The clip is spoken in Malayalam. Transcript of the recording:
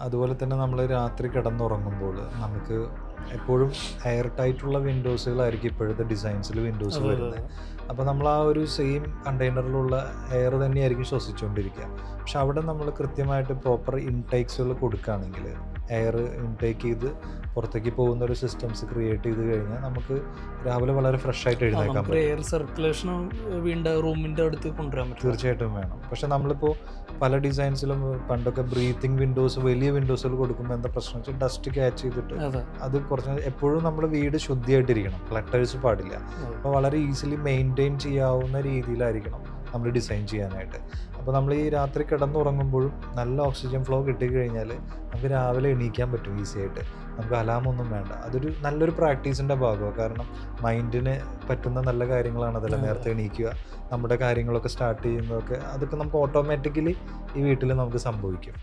അതുപോലെ തന്നെ നമ്മൾ രാത്രി കിടന്നുറങ്ങുമ്പോൾ നമുക്ക് എപ്പോഴും എയർ ടൈറ്റുള്ള വിൻഡോസുകളായിരിക്കും ഇപ്പോഴത്തെ ഡിസൈൻസിൽ വിൻഡോസ് അതെ, അതെ, വരുന്നത്. അപ്പോൾ നമ്മൾ ആ ഒരു സെയിം കണ്ടെയ്നറിലുള്ള എയർ തന്നെയായിരിക്കും ശ്വസിച്ചുകൊണ്ടിരിക്കുക. പക്ഷെ അവിടെ നമ്മൾ കൃത്യമായിട്ട് പ്രോപ്പർ ഇൻടേക്സുകൾ കൊടുക്കുകയാണെങ്കിൽ, എയർ ഇൻടേക്ക് ചെയ്ത് പുറത്തേക്ക് പോകുന്ന ഒരു സിസ്റ്റംസ് ക്രിയേറ്റ് ചെയ്ത് കഴിഞ്ഞാൽ നമുക്ക് രാവിലെ വളരെ ഫ്രഷ് ആയിട്ട് എഴുന്നേക്കാൻ നമുക്ക് പറ്റും. എയർ സർക്കുലേഷൻ വീണ്ടും റൂമിൻ്റെ അടുത്ത് കൊണ്ടുവരാൻ പറ്റും. തീർച്ചയായിട്ടും വേണം. പക്ഷെ നമ്മളിപ്പോൾ പല ഡിസൈൻസിലും പണ്ടൊക്കെ ബ്രീത്തിങ് വിൻഡോസ്, വലിയ വിൻഡോസുകൾ കൊടുക്കുമ്പോൾ എന്താ പ്രശ്നം വെച്ചാൽ ഡസ്റ്റ് ക്യാച്ച് ചെയ്തിട്ട് അതെ, അത് കുറച്ച് എപ്പോഴും നമ്മൾ വീട് ശുദ്ധിയായിട്ടിരിക്കണം, ക്ലട്ടേഴ്സ് പാടില്ല. അതെ. അപ്പോൾ വളരെ ഈസിലി മെയിൻറ്റെയിൻ ചെയ്യാവുന്ന രീതിയിലായിരിക്കണം നമ്മൾ ഡിസൈൻ ചെയ്യാനായിട്ട്. അപ്പോൾ നമ്മൾ ഈ രാത്രി കിടന്നുറങ്ങുമ്പോഴും നല്ല ഓക്സിജൻ ഫ്ലോ കിട്ടിക്കഴിഞ്ഞാൽ നമുക്ക് രാവിലെ എണീക്കാൻ പറ്റും ഈസി ആയിട്ട്. നമുക്ക് അലാമൊന്നും വേണ്ട. അതൊരു നല്ലൊരു പ്രാക്ടീസിൻ്റെ ഭാഗമാണ്. കാരണം മൈൻഡിന് പറ്റുന്ന നല്ല കാര്യങ്ങളാണ് അതല്ല. നേരത്തെ എണീക്കുക, നമ്മുടെ കാര്യങ്ങളൊക്കെ സ്റ്റാർട്ട് ചെയ്യുന്നതൊക്കെ, അതൊക്കെ നമുക്ക് ഓട്ടോമാറ്റിക്കലി ഈ വീട്ടിൽ നമുക്ക് സംഭവിക്കും.